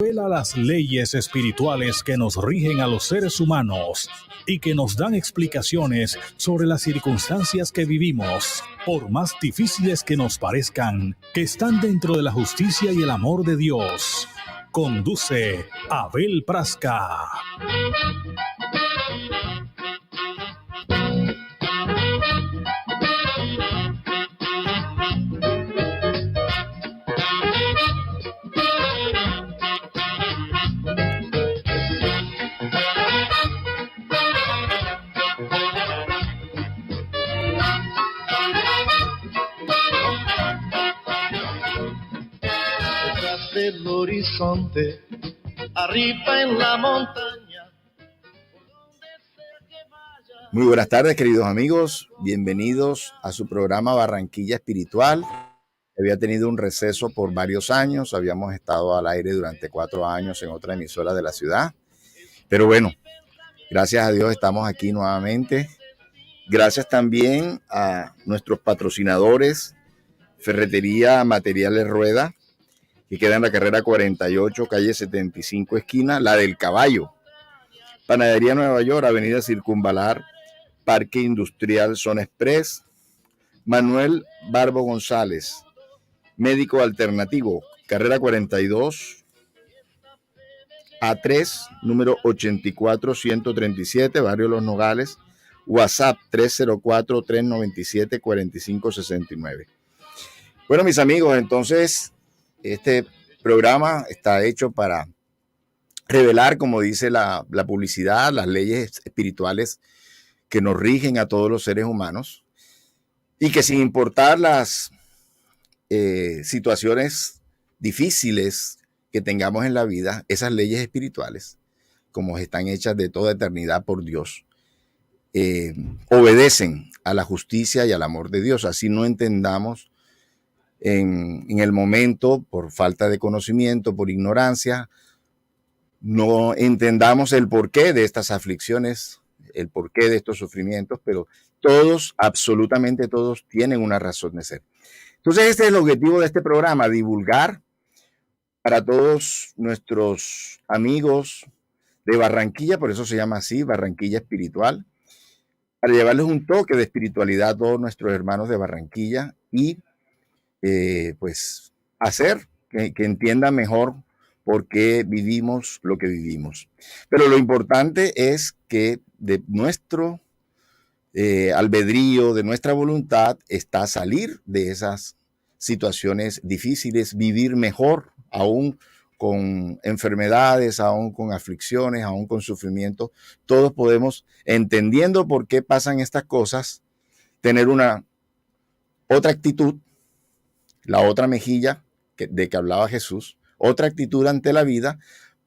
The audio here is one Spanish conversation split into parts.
apela a las leyes espirituales que nos rigen a los seres humanos y que nos dan explicaciones sobre las circunstancias que vivimos, por más difíciles que nos parezcan, que están dentro de la justicia y el amor de Dios. Conduce Abel Prasca. Del horizonte, arriba en la montaña. Muy buenas tardes, queridos amigos. Bienvenidos a su programa Barranquilla Espiritual. Había tenido un receso por varios años. Habíamos estado al aire durante 4 años en otra emisora de la ciudad. Pero bueno, gracias a Dios estamos aquí nuevamente. Gracias también a nuestros patrocinadores, Ferretería Materiales Rueda, que queda en la carrera 48, calle 75, esquina La del Caballo. Panadería Nueva York, avenida Circunvalar, Parque Industrial Zona Express. Manuel Barbo González, médico alternativo, carrera 42, A3, número 84137, Barrio Los Nogales. WhatsApp 304-397-4569. Bueno, mis amigos, entonces este programa está hecho para revelar, como dice la publicidad, las leyes espirituales que nos rigen a todos los seres humanos y que sin importar las situaciones difíciles que tengamos en la vida, esas leyes espirituales, como están hechas de toda eternidad por Dios, obedecen a la justicia y al amor de Dios. Así no entendamos en el momento, por falta de conocimiento, por ignorancia, no entendamos el porqué de estas aflicciones, el porqué de estos sufrimientos, pero todos, absolutamente todos, tienen una razón de ser. Entonces, este es el objetivo de este programa, divulgar para todos nuestros amigos de Barranquilla, por eso se llama así, Barranquilla Espiritual, para llevarles un toque de espiritualidad a todos nuestros hermanos de Barranquilla y pues hacer que entiendan mejor por qué vivimos lo que vivimos. Pero lo importante es que de nuestro albedrío, de nuestra voluntad, está salir de esas situaciones difíciles, vivir mejor, aún con enfermedades, aún con aflicciones, aún con sufrimiento. Todos podemos, entendiendo por qué pasan estas cosas, tener una otra actitud, la otra mejilla de que hablaba Jesús, otra actitud ante la vida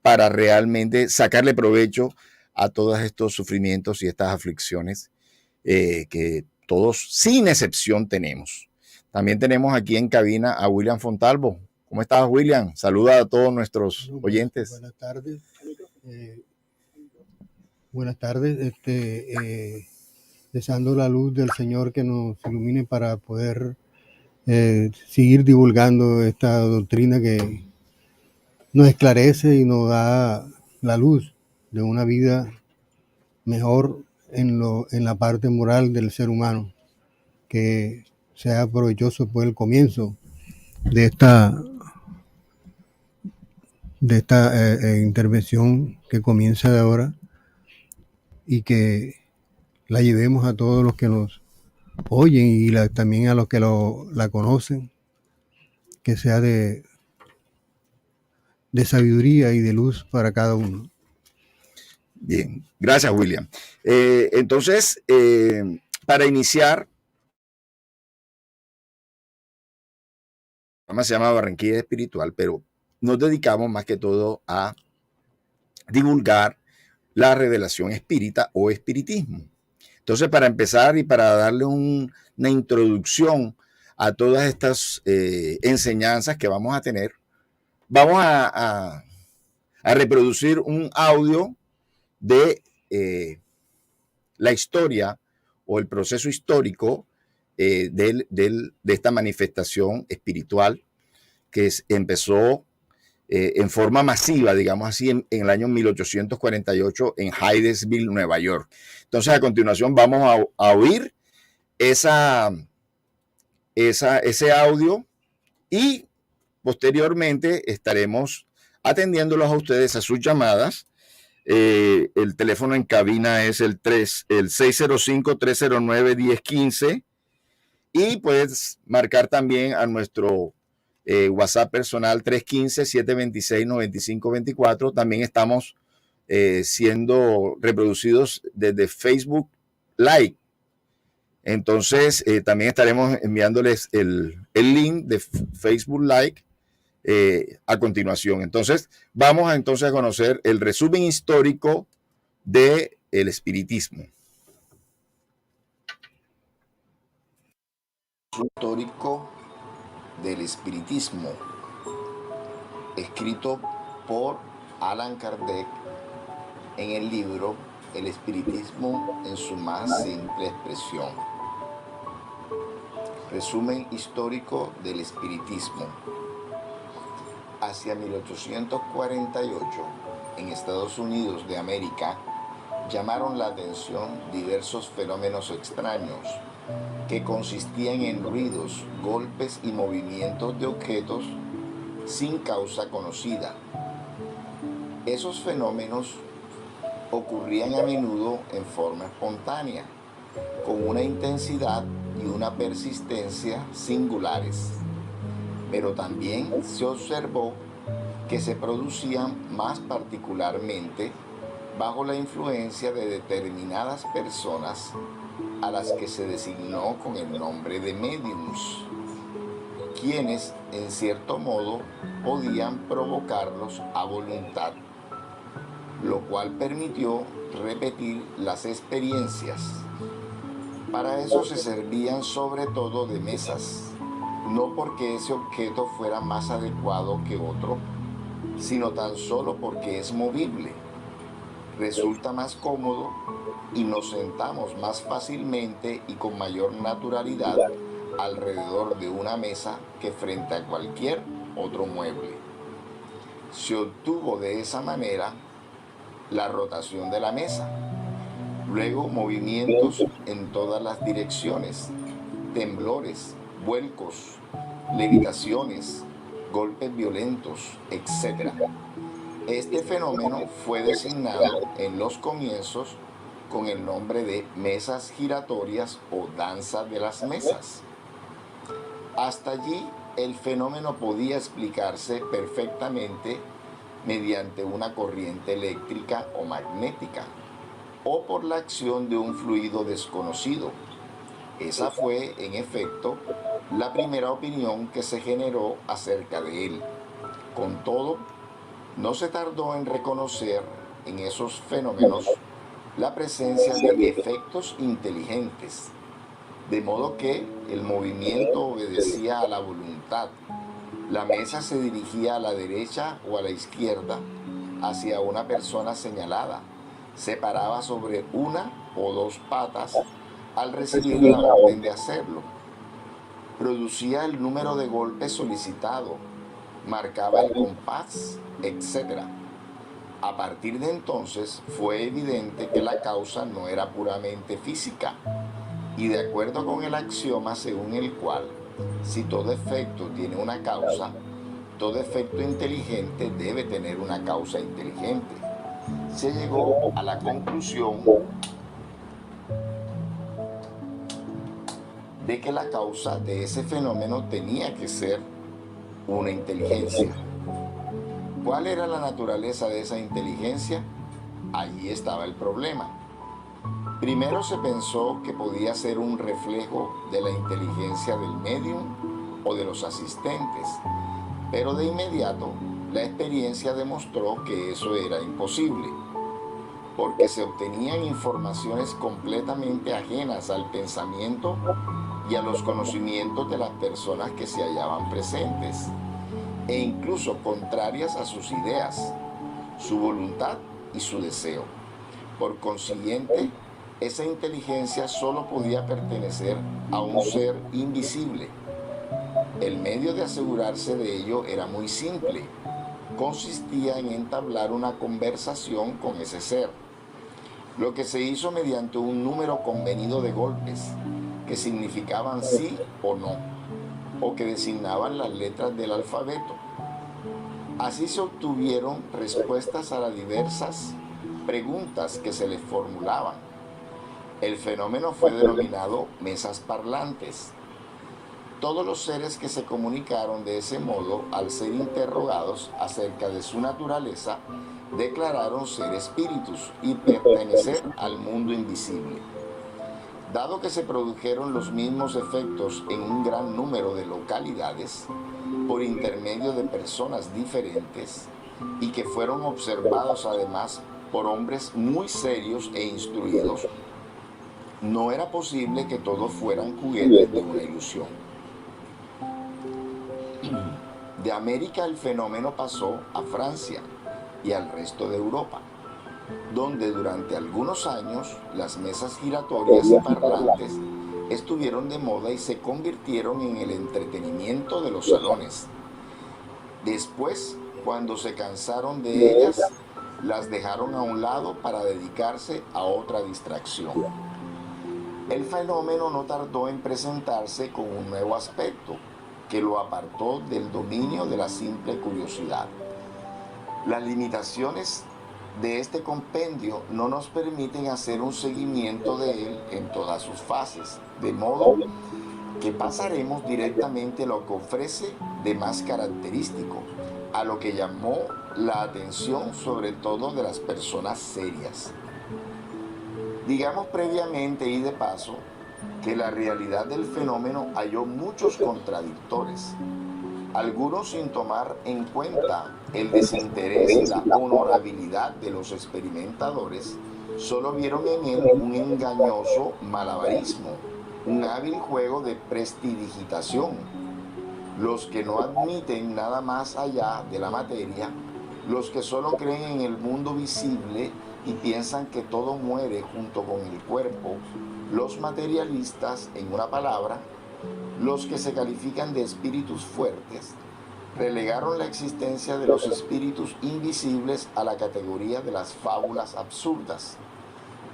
para realmente sacarle provecho a todos estos sufrimientos y estas aflicciones que todos, sin excepción, tenemos. También tenemos aquí en cabina a William Fontalvo. ¿Cómo estás, William? Saluda a todos nuestros oyentes. Buenas tardes. Buenas tardes. Deseando la luz del Señor que nos ilumine para poder seguir divulgando esta doctrina que nos esclarece y nos da la luz de una vida mejor en la parte moral del ser humano, que sea provechoso por el comienzo de esta intervención que comienza de ahora y que la llevemos a todos los que nos oyen y también a los que la conocen, que sea de sabiduría y de luz para cada uno. Bien, gracias, William. Entonces, para iniciar, el programa se llama Barranquilla Espiritual, pero nos dedicamos más que todo a divulgar la revelación espírita o espiritismo. Entonces, para empezar y para darle una introducción a todas estas enseñanzas que vamos a tener, vamos a reproducir un audio de la historia o el proceso histórico de esta manifestación espiritual que empezó en forma masiva, digamos así, en el año 1848 en Hydesville, Nueva York. Entonces, a continuación vamos a oír ese audio y posteriormente estaremos atendiéndolos a ustedes a sus llamadas. El teléfono en cabina es el 605-309-1015 y puedes marcar también a nuestro WhatsApp personal 315-726-9524. También estamos siendo reproducidos desde Facebook Live. Entonces, también estaremos enviándoles el link de Facebook Live a continuación. Entonces, vamos a conocer el resumen histórico del espiritismo. Histórico del espiritismo, escrito por Allan Kardec en el libro El espiritismo en su más simple expresión. Resumen histórico del espiritismo. Hacia 1848, en Estados Unidos de América, llamaron la atención diversos fenómenos extraños que consistían en ruidos, golpes y movimientos de objetos sin causa conocida. Esos fenómenos ocurrían a menudo en forma espontánea, con una intensidad y una persistencia singulares, pero también se observó que se producían más particularmente bajo la influencia de determinadas personas a las que se designó con el nombre de médiums, quienes en cierto modo podían provocarlos a voluntad, lo cual permitió repetir las experiencias. Para eso se servían sobre todo de mesas, no porque ese objeto fuera más adecuado que otro, sino tan solo porque es movible, resulta más cómodo y nos sentamos más fácilmente y con mayor naturalidad alrededor de una mesa que frente a cualquier otro mueble. Se obtuvo de esa manera la rotación de la mesa, luego movimientos en todas las direcciones, temblores, vuelcos, levitaciones, golpes violentos, etc. Este fenómeno fue designado en los comienzos con el nombre de mesas giratorias o danza de las mesas. Hasta allí el fenómeno podía explicarse perfectamente mediante una corriente eléctrica o magnética, o por la acción de un fluido desconocido. Esa fue, en efecto, la primera opinión que se generó acerca de él. Con todo, no se tardó en reconocer en esos fenómenos la presencia de efectos inteligentes, de modo que el movimiento obedecía a la voluntad. La mesa se dirigía a la derecha o a la izquierda hacia una persona señalada. Se paraba sobre una o dos patas al recibir la orden de hacerlo. Producía el número de golpes solicitado, marcaba el compás, etc. A partir de entonces fue evidente que la causa no era puramente física, y de acuerdo con el axioma según el cual, si todo efecto tiene una causa, todo efecto inteligente debe tener una causa inteligente, se llegó a la conclusión de que la causa de ese fenómeno tenía que ser una inteligencia. ¿Cuál era la naturaleza de esa inteligencia? Allí estaba el problema. Primero se pensó que podía ser un reflejo de la inteligencia del medium o de los asistentes, pero de inmediato la experiencia demostró que eso era imposible, porque se obtenían informaciones completamente ajenas al pensamiento y a los conocimientos de las personas que se hallaban presentes, e incluso contrarias a sus ideas, su voluntad y su deseo. Por consiguiente, esa inteligencia solo podía pertenecer a un ser invisible. El medio de asegurarse de ello era muy simple. consistía en entablar una conversación con ese ser, lo que se hizo mediante un número convenido de golpes que significaban sí o no, o que designaban las letras del alfabeto. Así se obtuvieron respuestas a las diversas preguntas que se les formulaban. El fenómeno fue denominado mesas parlantes. Todos los seres que se comunicaron de ese modo, al ser interrogados acerca de su naturaleza, declararon ser espíritus y pertenecer al mundo invisible. Dado que se produjeron los mismos efectos en un gran número de localidades, por intermedio de personas diferentes, y que fueron observados además por hombres muy serios e instruidos, no era posible que todos fueran juguetes de una ilusión. De América el fenómeno pasó a Francia y al resto de Europa, donde durante algunos años las mesas giratorias y parlantes estuvieron de moda y se convirtieron en el entretenimiento de los salones. Después, cuando se cansaron de ellas, las dejaron a un lado para dedicarse a otra distracción. El fenómeno no tardó en presentarse con un nuevo aspecto que lo apartó del dominio de la simple curiosidad. Las limitaciones de este compendio no nos permiten hacer un seguimiento de él en todas sus fases, de modo que pasaremos directamente a lo que ofrece de más característico, a lo que llamó la atención sobre todo de las personas serias. Digamos previamente y de paso que la realidad del fenómeno halló muchos contradictores, algunos sin tomar en cuenta el desinterés y la honorabilidad de los experimentadores, solo vieron en él un engañoso malabarismo, un hábil juego de prestidigitación. Los que no admiten nada más allá de la materia, los que solo creen en el mundo visible y piensan que todo muere junto con el cuerpo, los materialistas, en una palabra, los que se califican de espíritus fuertes, relegaron la existencia de los espíritus invisibles a la categoría de las fábulas absurdas.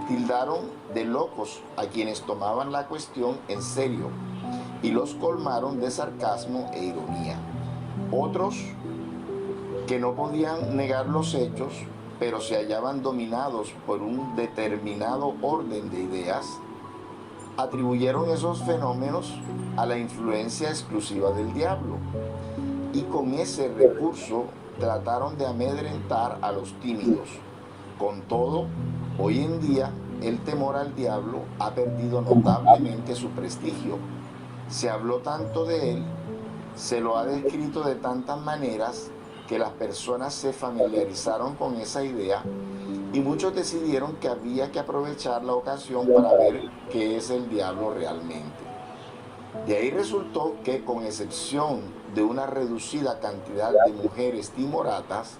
Tildaron de locos a quienes tomaban la cuestión en serio y los colmaron de sarcasmo e ironía. Otros, que no podían negar los hechos, pero se hallaban dominados por un determinado orden de ideas, atribuyeron esos fenómenos a la influencia exclusiva del diablo y con ese recurso trataron de amedrentar a los tímidos. Con todo, hoy en día el temor al diablo ha perdido notablemente su prestigio. Se habló tanto de él, se lo ha descrito de tantas maneras que las personas se familiarizaron con esa idea y muchos decidieron que había que aprovechar la ocasión para ver qué es el diablo realmente. De ahí resultó que, con excepción de una reducida cantidad de mujeres timoratas,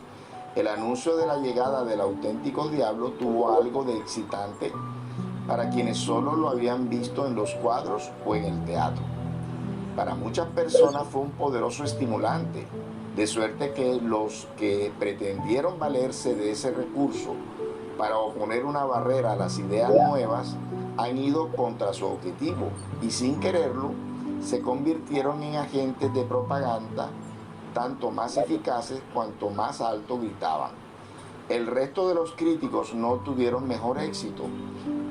el anuncio de la llegada del auténtico diablo tuvo algo de excitante para quienes solo lo habían visto en los cuadros o en el teatro. Para muchas personas fue un poderoso estimulante, de suerte que los que pretendieron valerse de ese recurso para oponer una barrera a las ideas nuevas han ido contra su objetivo y, sin quererlo, se convirtieron en agentes de propaganda tanto más eficaces cuanto más alto gritaban. El resto de los críticos no tuvieron mejor éxito,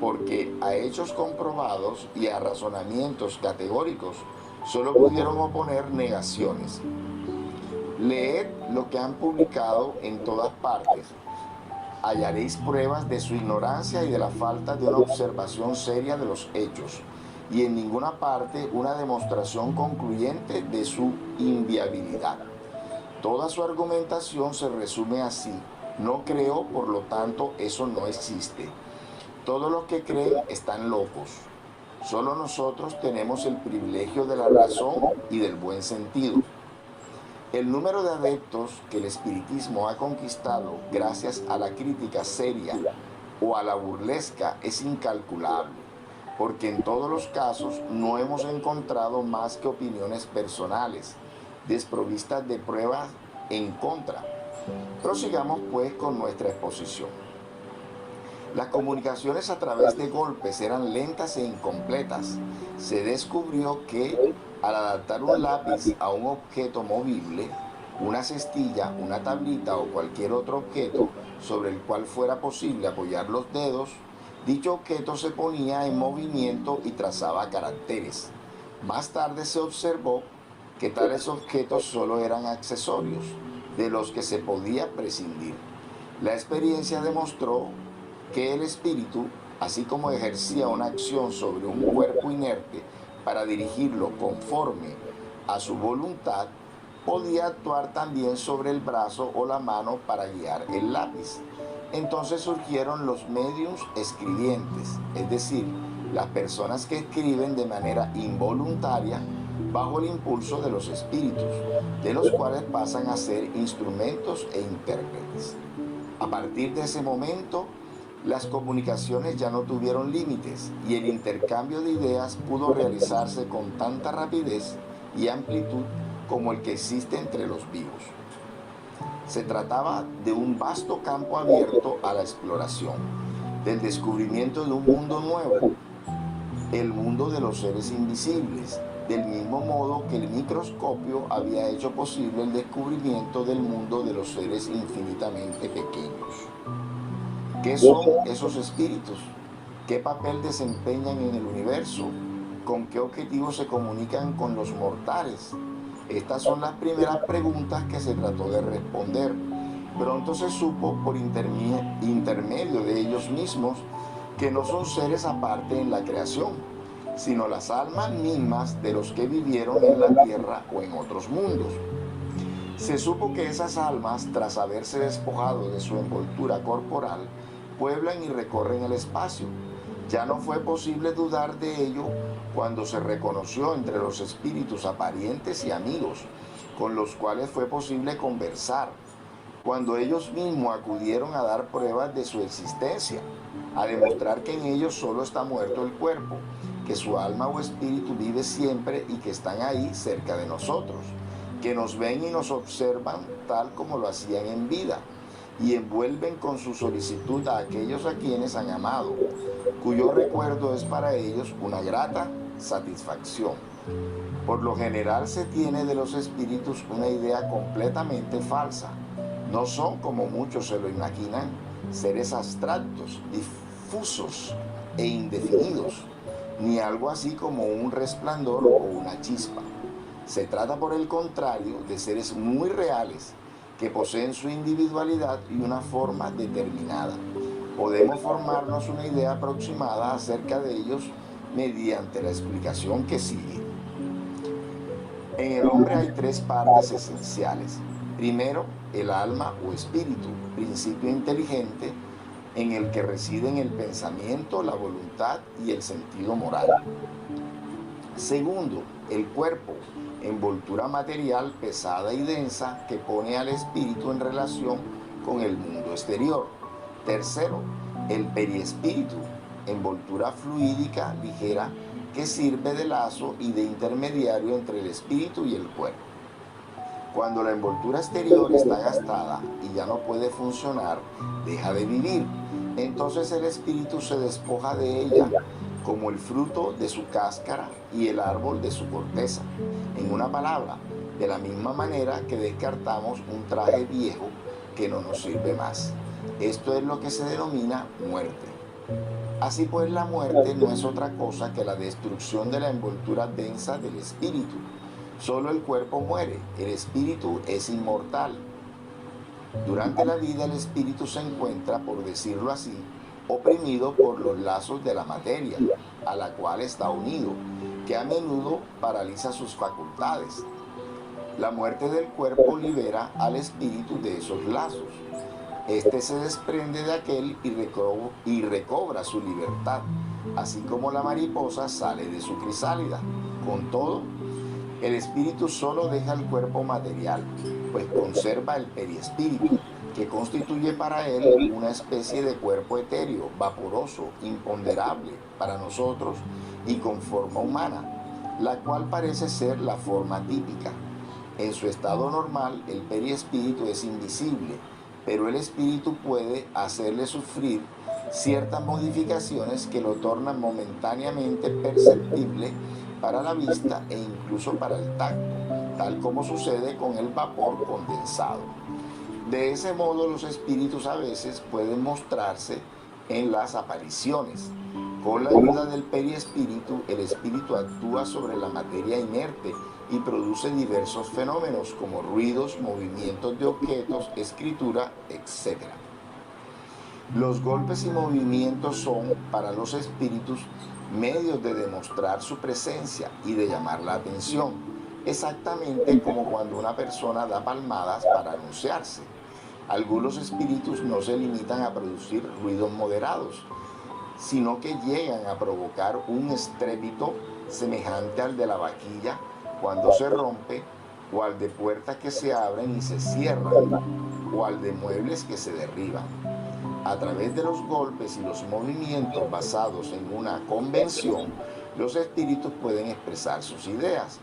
porque a hechos comprobados y a razonamientos categóricos solo pudieron oponer negaciones. Leed lo que han publicado en todas partes. Hallaréis pruebas de su ignorancia y de la falta de una observación seria de los hechos, y en ninguna parte una demostración concluyente de su inviabilidad. Toda su argumentación se resume así: no creo, por lo tanto eso no existe. Todos los que creen están locos. Solo nosotros tenemos el privilegio de la razón y del buen sentido. El número de adeptos que el espiritismo ha conquistado gracias a la crítica seria o a la burlesca es incalculable, porque en todos los casos no hemos encontrado más que opiniones personales, desprovistas de pruebas en contra, Prosigamos pues con nuestra exposición. Las comunicaciones a través de golpes eran lentas e incompletas. Se descubrió que al adaptar un lápiz a un objeto movible, una cestilla, una tablita o cualquier otro objeto sobre el cual fuera posible apoyar los dedos, dicho objeto se ponía en movimiento y trazaba caracteres. Más tarde se observó que tales objetos solo eran accesorios, de los que se podía prescindir. La experiencia demostró que el espíritu, así como ejercía una acción sobre un cuerpo inerte para dirigirlo conforme a su voluntad, podía actuar también sobre el brazo o la mano para guiar el lápiz. Entonces surgieron los médiums escribientes, es decir, las personas que escriben de manera involuntaria bajo el impulso de los espíritus, de los cuales pasan a ser instrumentos e intérpretes. A partir de ese momento, las comunicaciones ya no tuvieron límites y el intercambio de ideas pudo realizarse con tanta rapidez y amplitud como el que existe entre los vivos. Se trataba de un vasto campo abierto a la exploración, del descubrimiento de un mundo nuevo, el mundo de los seres invisibles, del mismo modo que el microscopio había hecho posible el descubrimiento del mundo de los seres infinitamente pequeños. ¿Qué son esos espíritus? ¿Qué papel desempeñan en el universo? ¿Con qué objetivos se comunican con los mortales? Estas son las primeras preguntas que se trató de responder. Pronto se supo por intermedio de ellos mismos que no son seres aparte en la creación, sino las almas mismas de los que vivieron en la tierra o en otros mundos. Se supo que esas almas, tras haberse despojado de su envoltura corporal, pueblan y recorren el espacio. Ya no fue posible dudar de ello cuando se reconoció entre los espíritus a parientes y amigos, con los cuales fue posible conversar, cuando ellos mismos acudieron a dar pruebas de su existencia, a demostrar que en ellos solo está muerto el cuerpo, que su alma o espíritu vive siempre y que están ahí cerca de nosotros, que nos ven y nos observan tal como lo hacían en vida, y envuelven con su solicitud a aquellos a quienes han amado, cuyo recuerdo es para ellos una grata satisfacción. Por lo general se tiene de los espíritus una idea completamente falsa. No son, como muchos se lo imaginan, seres abstractos, difusos e indefinidos, ni algo así como un resplandor o una chispa. Se trata, por el contrario, de seres muy reales, que poseen su individualidad y una forma determinada. Podemos formarnos una idea aproximada acerca de ellos mediante la explicación que sigue. En el hombre hay tres partes esenciales. Primero, el alma o espíritu, principio inteligente en el que residen el pensamiento, la voluntad y el sentido moral. Segundo, el cuerpo, envoltura material pesada y densa que pone al espíritu en relación con el mundo exterior. Tercero, el periespíritu, envoltura fluídica ligera que sirve de lazo y de intermediario entre el espíritu y el cuerpo. Cuando la envoltura exterior está gastada y ya no puede funcionar, deja de vivir. Entonces el espíritu se despoja de ella, como el fruto de su cáscara y el árbol de su corteza. En una palabra, de la misma manera que descartamos un traje viejo que no nos sirve más. Esto es lo que se denomina muerte. Así pues, la muerte no es otra cosa que la destrucción de la envoltura densa del espíritu. Solo el cuerpo muere, el espíritu es inmortal. Durante la vida el espíritu se encuentra, por decirlo así, oprimido por los lazos de la materia, a la cual está unido, que a menudo paraliza sus facultades. La muerte del cuerpo libera al espíritu de esos lazos. Este se desprende de aquel y recobra su libertad, así como la mariposa sale de su crisálida. Con todo, el espíritu solo deja el cuerpo material, pues conserva el periespíritu, que constituye para él una especie de cuerpo etéreo, vaporoso, imponderable para nosotros y con forma humana, la cual parece ser la forma típica. En su estado normal, el perispíritu es invisible, pero el espíritu puede hacerle sufrir ciertas modificaciones que lo tornan momentáneamente perceptible para la vista e incluso para el tacto, tal como sucede con el vapor condensado. De ese modo, los espíritus a veces pueden mostrarse en las apariciones. Con la ayuda del perispíritu, el espíritu actúa sobre la materia inerte y produce diversos fenómenos como ruidos, movimientos de objetos, escritura, etc. Los golpes y movimientos son, para los espíritus, medios de demostrar su presencia y de llamar la atención, exactamente como cuando una persona da palmadas para anunciarse. Algunos espíritus no se limitan a producir ruidos moderados, sino que llegan a provocar un estrépito semejante al de la vaquilla cuando se rompe, o al de puertas que se abren y se cierran, o al de muebles que se derriban. A través de los golpes y los movimientos basados en una convención, los espíritus pueden expresar sus ideas.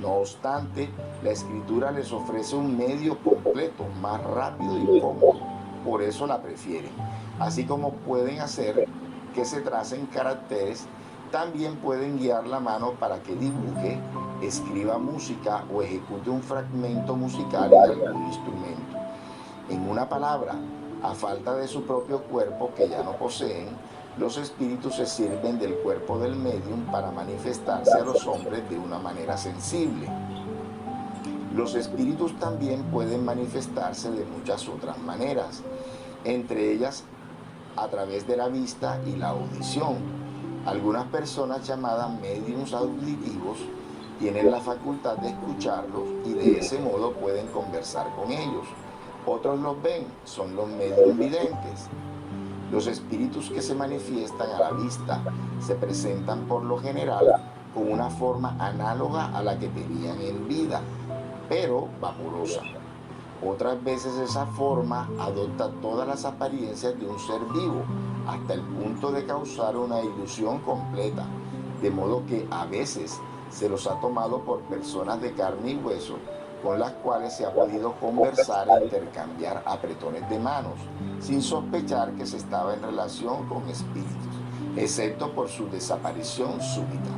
No obstante, la escritura les ofrece un medio completo, más rápido y cómodo, por eso la prefieren. Así como pueden hacer que se tracen caracteres, también pueden guiar la mano para que dibuje, escriba música o ejecute un fragmento musical en algún instrumento. En una palabra, a falta de su propio cuerpo que ya no poseen, los espíritus se sirven del cuerpo del médium para manifestarse a los hombres de una manera sensible. Los espíritus también pueden manifestarse de muchas otras maneras, entre ellas a través de la vista y la audición. Algunas personas llamadas médiums auditivos tienen la facultad de escucharlos y de ese modo pueden conversar con ellos. Otros los ven, son los médiums videntes. Los espíritus que se manifiestan a la vista se presentan por lo general con una forma análoga a la que tenían en vida, pero vaporosa. Otras veces esa forma adopta todas las apariencias de un ser vivo, hasta el punto de causar una ilusión completa, de modo que a veces se los ha tomado por personas de carne y hueso, con las cuales se ha podido conversar e intercambiar apretones de manos, sin sospechar que se estaba en relación con espíritus, excepto por su desaparición súbita.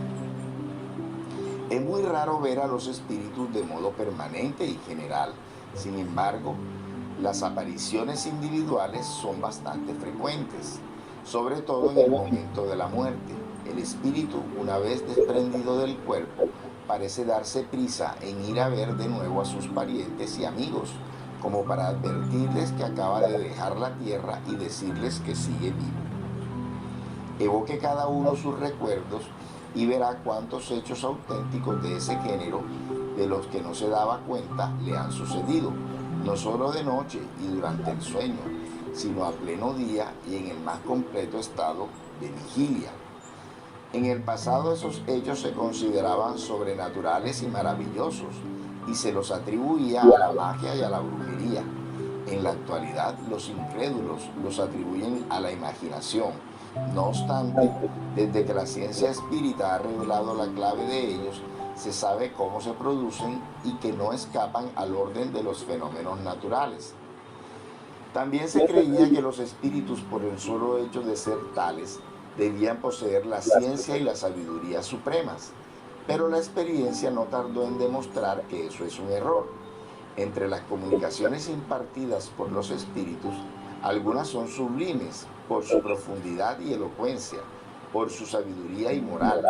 Es muy raro ver a los espíritus de modo permanente y general. Sin embargo, las apariciones individuales son bastante frecuentes, sobre todo en el momento de la muerte. El espíritu, una vez desprendido del cuerpo, parece darse prisa en ir a ver de nuevo a sus parientes y amigos, como para advertirles que acaba de dejar la tierra y decirles que sigue vivo. Evoque cada uno sus recuerdos y verá cuántos hechos auténticos de ese género, de los que no se daba cuenta, le han sucedido, no solo de noche y durante el sueño, sino a pleno día y en el más completo estado de vigilia. En el pasado esos hechos se consideraban sobrenaturales y maravillosos, y se los atribuía a la magia y a la brujería. En la actualidad, los incrédulos los atribuyen a la imaginación. No obstante, desde que la ciencia espírita ha revelado la clave de ellos, se sabe cómo se producen y que no escapan al orden de los fenómenos naturales. También se creía que los espíritus, por el solo hecho de ser tales, debían poseer la ciencia y la sabiduría supremas, pero la experiencia no tardó en demostrar que eso es un error. Entre las comunicaciones impartidas por los espíritus, algunas son sublimes por su profundidad y elocuencia, por su sabiduría y moral,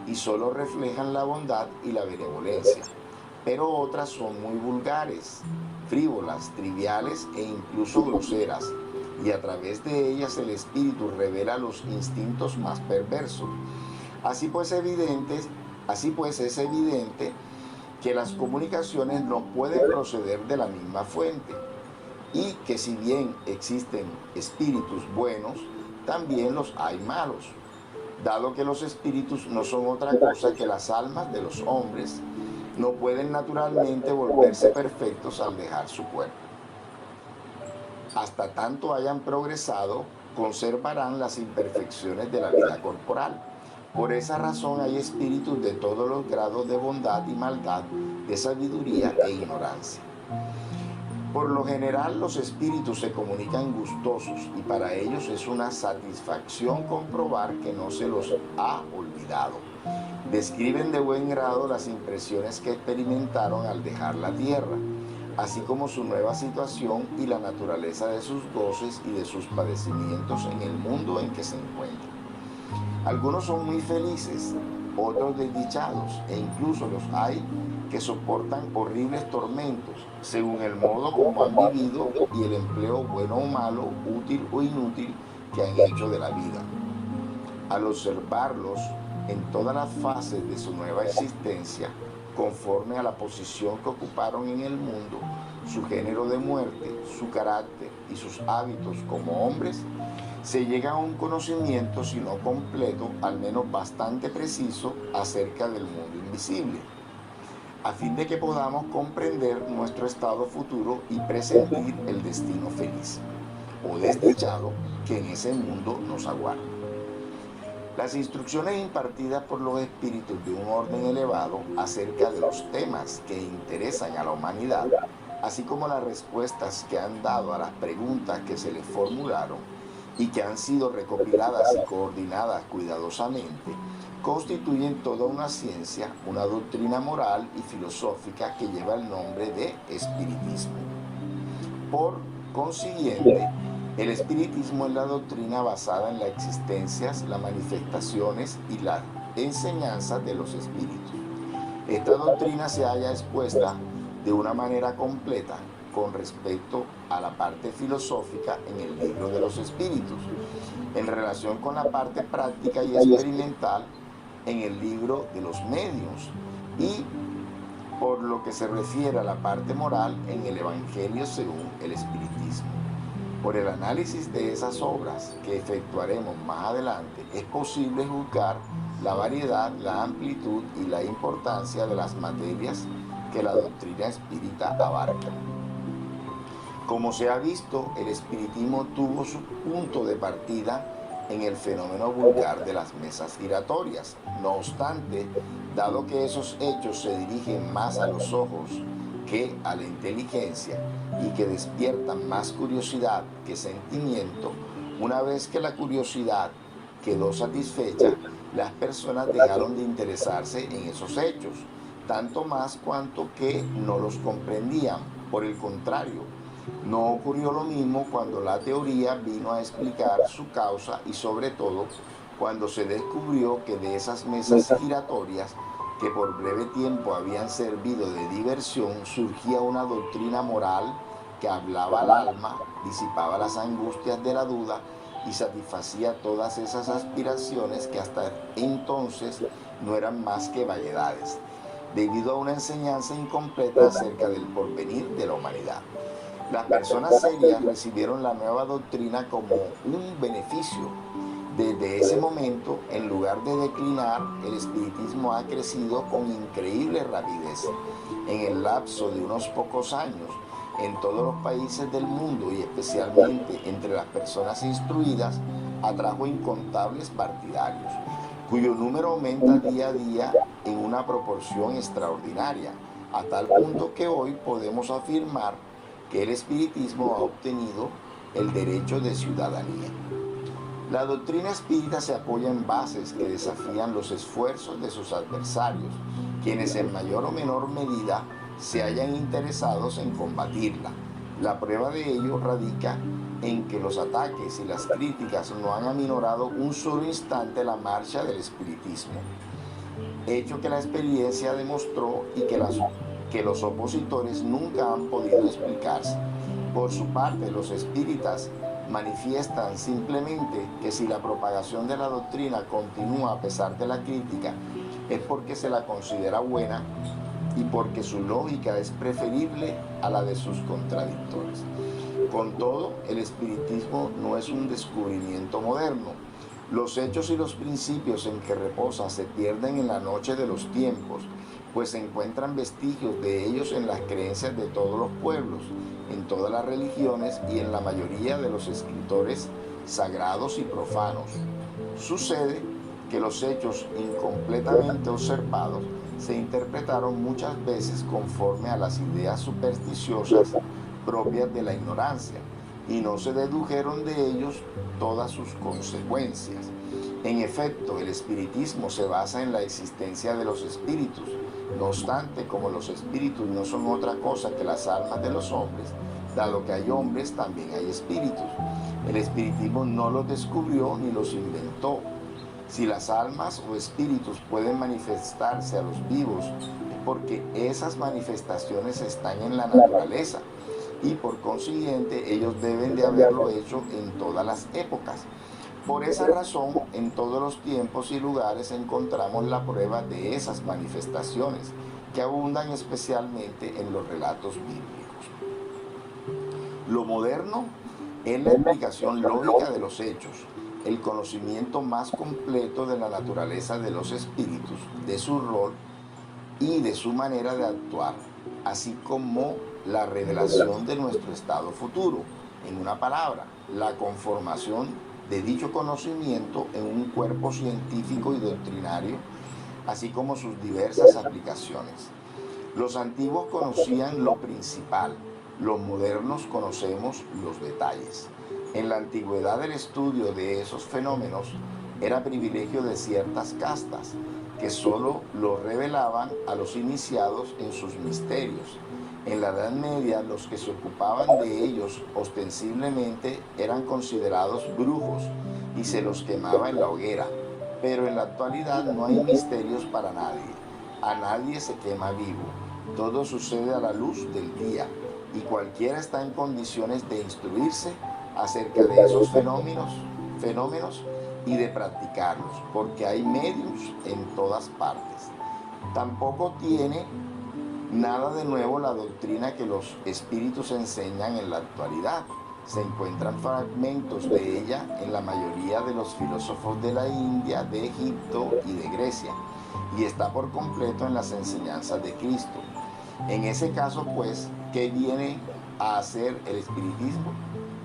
y solo reflejan la bondad y la benevolencia. Pero otras son muy vulgares, frívolas, triviales e incluso groseras, y a través de ellas el espíritu revela los instintos más perversos. Así pues es evidente que las comunicaciones no pueden proceder de la misma fuente, y que si bien existen espíritus buenos, también los hay malos, dado que los espíritus no son otra cosa que las almas de los hombres, no pueden naturalmente volverse perfectos al dejar su cuerpo. Hasta tanto hayan progresado, conservarán las imperfecciones de la vida corporal, Por esa razón hay espíritus de todos los grados de bondad y maldad, de sabiduría e ignorancia. Por lo general, los espíritus se comunican gustosos y para ellos es una satisfacción comprobar que no se los ha olvidado. Describen de buen grado las impresiones que experimentaron al dejar la tierra, así como su nueva situación y la naturaleza de sus goces y de sus padecimientos en el mundo en que se encuentran. Algunos son muy felices, otros desdichados, e incluso los hay que soportan horribles tormentos, según el modo como han vivido y el empleo bueno o malo, útil o inútil, que han hecho de la vida. Al observarlos en todas las fases de su nueva existencia, conforme a la posición que ocuparon en el mundo, su género de muerte, su carácter y sus hábitos como hombres, se llega a un conocimiento, si no completo, al menos bastante preciso, acerca del mundo invisible, a fin de que podamos comprender nuestro estado futuro y presentir el destino feliz o desdichado que en ese mundo nos aguarda. Las instrucciones impartidas por los espíritus de un orden elevado acerca de los temas que interesan a la humanidad, así como las respuestas que han dado a las preguntas que se les formularon y que han sido recopiladas y coordinadas cuidadosamente, constituyen toda una ciencia, una doctrina moral y filosófica que lleva el nombre de espiritismo. Por consiguiente, el espiritismo es la doctrina basada en las existencias, las manifestaciones y las enseñanzas de los espíritus. Esta doctrina se halla expuesta de una manera completa con respecto a la parte filosófica en el libro de los espíritus, en relación con la parte práctica y experimental en el libro de los medios, y por lo que se refiere a la parte moral en el Evangelio según el espiritismo. Por el análisis de esas obras que efectuaremos más adelante, es posible juzgar la variedad, la amplitud y la importancia de las materias que la doctrina espírita abarca. Como se ha visto, el espiritismo tuvo su punto de partida en el fenómeno vulgar de las mesas giratorias. No obstante, dado que esos hechos se dirigen más a los ojos que a la inteligencia y que despiertan más curiosidad que sentimiento, una vez que la curiosidad quedó satisfecha, las personas dejaron de interesarse en esos hechos, tanto más cuanto que no los comprendían. Por el contrario, no ocurrió lo mismo cuando la teoría vino a explicar su causa y sobre todo cuando se descubrió que de esas mesas giratorias que por breve tiempo habían servido de diversión, surgía una doctrina moral que hablaba al alma, disipaba las angustias de la duda y satisfacía todas esas aspiraciones que hasta entonces no eran más que vaguedades, debido a una enseñanza incompleta acerca del porvenir de la humanidad. Las personas serias recibieron la nueva doctrina como un beneficio. Desde ese momento, en lugar de declinar, el espiritismo ha crecido con increíble rapidez. En el lapso de unos pocos años, en todos los países del mundo y especialmente entre las personas instruidas, atrajo incontables partidarios, cuyo número aumenta día a día en una proporción extraordinaria, a tal punto que hoy podemos afirmar que el espiritismo ha obtenido el derecho de ciudadanía. La doctrina espírita se apoya en bases que desafían los esfuerzos de sus adversarios, quienes en mayor o menor medida se hayan interesados en combatirla. La prueba de ello radica en que los ataques y las críticas no han aminorado un solo instante la marcha del espiritismo, hecho que la experiencia demostró y que los opositores nunca han podido explicarse. Por su parte, los espíritas manifiestan simplemente que si la propagación de la doctrina continúa a pesar de la crítica, es porque se la considera buena y porque su lógica es preferible a la de sus contradictores. Con todo, el espiritismo no es un descubrimiento moderno. Los hechos y los principios en que reposa se pierden en la noche de los tiempos, pues se encuentran vestigios de ellos en las creencias de todos los pueblos, en todas las religiones y en la mayoría de los escritores sagrados y profanos. Sucede que los hechos incompletamente observados se interpretaron muchas veces conforme a las ideas supersticiosas propias de la ignorancia y no se dedujeron de ellos todas sus consecuencias. En efecto, el espiritismo se basa en la existencia de los espíritus. No obstante, como los espíritus no son otra cosa que las almas de los hombres, dado que hay hombres, también hay espíritus. El espiritismo no los descubrió ni los inventó. Si las almas o espíritus pueden manifestarse a los vivos, es porque esas manifestaciones están en la naturaleza y por consiguiente ellos deben de haberlo hecho en todas las épocas. Por esa razón, en todos los tiempos y lugares encontramos la prueba de esas manifestaciones, que abundan especialmente en los relatos bíblicos. Lo moderno es la explicación lógica de los hechos, el conocimiento más completo de la naturaleza de los espíritus, de su rol y de su manera de actuar, así como la revelación de nuestro estado futuro. En una palabra, la conformación de dicho conocimiento en un cuerpo científico y doctrinario, así como sus diversas aplicaciones. Los antiguos conocían lo principal, los modernos conocemos los detalles. En la antigüedad el estudio de esos fenómenos era privilegio de ciertas castas, que solo lo revelaban a los iniciados en sus misterios. En la Edad Media, los que se ocupaban de ellos ostensiblemente eran considerados brujos y se los quemaba en la hoguera. Pero en la actualidad no hay misterios para nadie. A nadie se quema vivo. Todo sucede a la luz del día y cualquiera está en condiciones de instruirse acerca de esos fenómenos y de practicarlos, porque hay medios en todas partes. Tampoco tiene nada de nuevo la doctrina que los espíritus enseñan en la actualidad. Se encuentran fragmentos de ella en la mayoría de los filósofos de la India, de Egipto y de Grecia, y está por completo en las enseñanzas de Cristo. En ese caso, pues, ¿qué viene a hacer el espiritismo?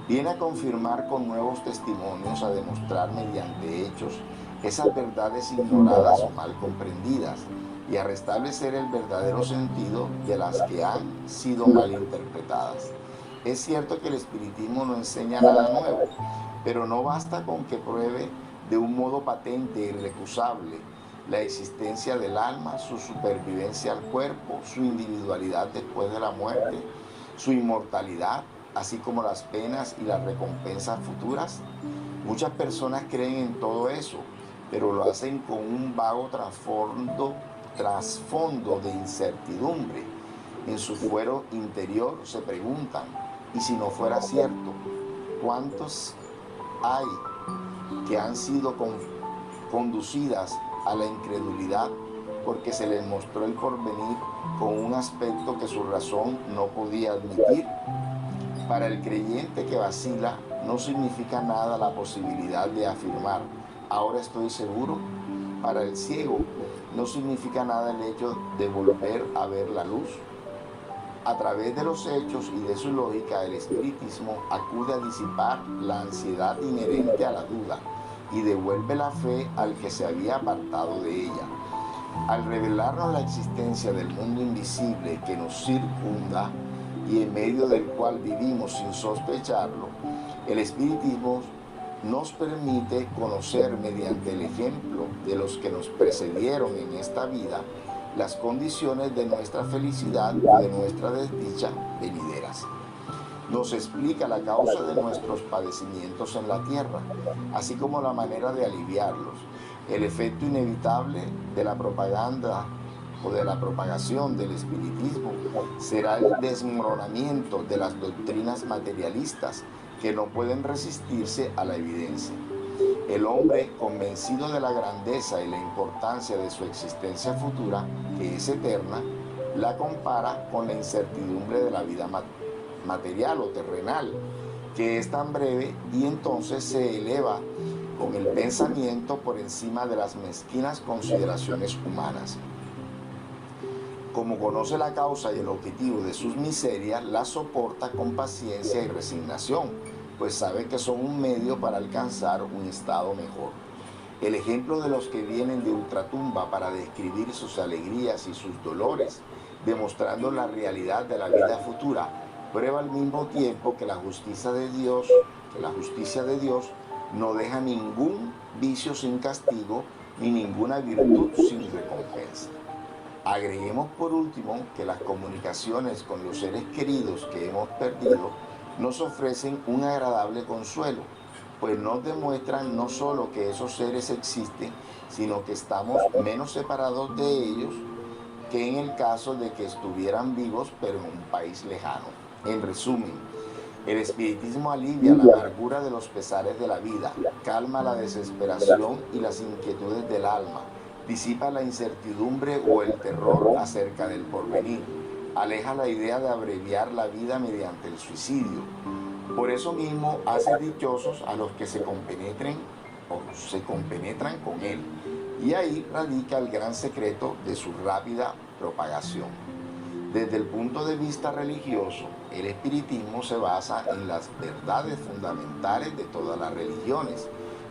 Viene a confirmar con nuevos testimonios, a demostrar mediante hechos esas verdades ignoradas o mal comprendidas, y a restablecer el verdadero sentido de las que han sido mal interpretadas. Es cierto que el espiritismo no enseña nada nuevo, pero no basta con que pruebe de un modo patente e irrecusable la existencia del alma, su supervivencia al cuerpo, su individualidad después de la muerte, su inmortalidad, así como las penas y las recompensas futuras. Muchas personas creen en todo eso, pero lo hacen con un vago trasfondo de incertidumbre. En su fuero interior se preguntan, ¿y si no fuera cierto? ¿Cuántos hay que han sido conducidas a la incredulidad porque se les mostró el porvenir con un aspecto que su razón no podía admitir? Para el creyente que vacila no significa nada la posibilidad de afirmar, ahora estoy seguro. Para el ciego no significa nada el hecho de volver a ver la luz. A través de los hechos y de su lógica, el espiritismo acude a disipar la ansiedad inherente a la duda y devuelve la fe al que se había apartado de ella. Al revelarnos la existencia del mundo invisible que nos circunda y en medio del cual vivimos sin sospecharlo, el espiritismo nos permite conocer mediante el ejemplo de los que nos precedieron en esta vida las condiciones de nuestra felicidad y de nuestra desdicha venideras. Nos explica la causa de nuestros padecimientos en la tierra, así como la manera de aliviarlos. El efecto inevitable de la propaganda o de la propagación del espiritismo será el desmoronamiento de las doctrinas materialistas que no pueden resistirse a la evidencia. El hombre, convencido de la grandeza y la importancia de su existencia futura, que es eterna, la compara con la incertidumbre de la vida material o terrenal, que es tan breve, y entonces se eleva con el pensamiento por encima de las mezquinas consideraciones humanas. Como conoce la causa y el objetivo de sus miserias, las soporta con paciencia y resignación, pues sabe que son un medio para alcanzar un estado mejor. El ejemplo de los que vienen de ultratumba para describir sus alegrías y sus dolores, demostrando la realidad de la vida futura, prueba al mismo tiempo que la justicia de Dios no deja ningún vicio sin castigo, ni ninguna virtud sin recompensa. Agreguemos por último que las comunicaciones con los seres queridos que hemos perdido nos ofrecen un agradable consuelo, pues nos demuestran no solo que esos seres existen, sino que estamos menos separados de ellos que en el caso de que estuvieran vivos pero en un país lejano. En resumen, el espiritismo alivia la amargura de los pesares de la vida, calma la desesperación y las inquietudes del alma, disipa la incertidumbre o el terror acerca del porvenir, aleja la idea de abreviar la vida mediante el suicidio. Por eso mismo hace dichosos a los que se compenetran con él. Y ahí radica el gran secreto de su rápida propagación. Desde el punto de vista religioso, el espiritismo se basa en las verdades fundamentales de todas las religiones: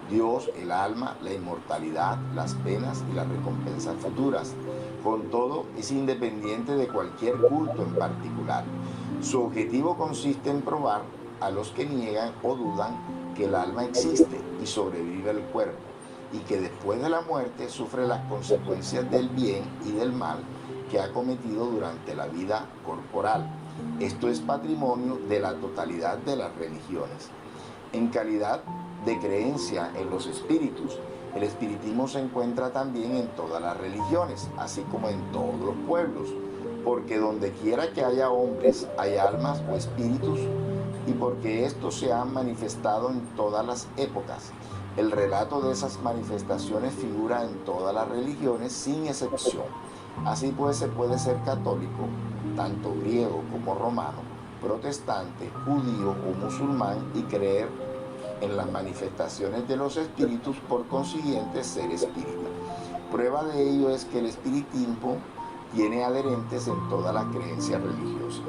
Dios, el alma, la inmortalidad, las penas y las recompensas futuras. Con todo, es independiente de cualquier culto en particular. Su objetivo consiste en probar a los que niegan o dudan que el alma existe y sobrevive al cuerpo, y que después de la muerte sufre las consecuencias del bien y del mal que ha cometido durante la vida corporal. Esto es patrimonio de la totalidad de las religiones. En calidad de creencia en los espíritus, el espiritismo se encuentra también en todas las religiones, así como en todos los pueblos, porque donde quiera que haya hombres, hay almas o espíritus, y porque estos se han manifestado en todas las épocas. El relato de esas manifestaciones figura en todas las religiones sin excepción. Así pues, se puede ser católico, tanto griego como romano, protestante, judío o musulmán, y creer en las manifestaciones de los espíritus, por consiguiente ser espírita. Prueba de ello es que el espiritismo tiene adherentes en todas las creencias religiosas.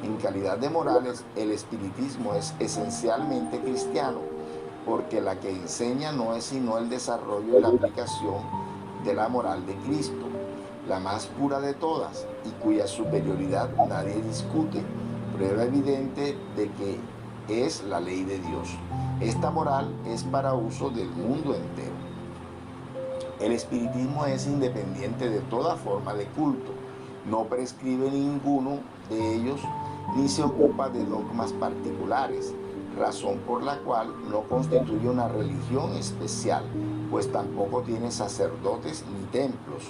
En calidad de morales, el espiritismo es esencialmente cristiano, porque la que enseña no es sino el desarrollo y la aplicación de la moral de Cristo, la más pura de todas y cuya superioridad nadie discute, prueba evidente de que es la ley de Dios. Esta moral es para uso del mundo entero. El espiritismo es independiente de toda forma de culto, no prescribe ninguno de ellos ni se ocupa de dogmas particulares, razón por la cual no constituye una religión especial, pues tampoco tiene sacerdotes ni templos.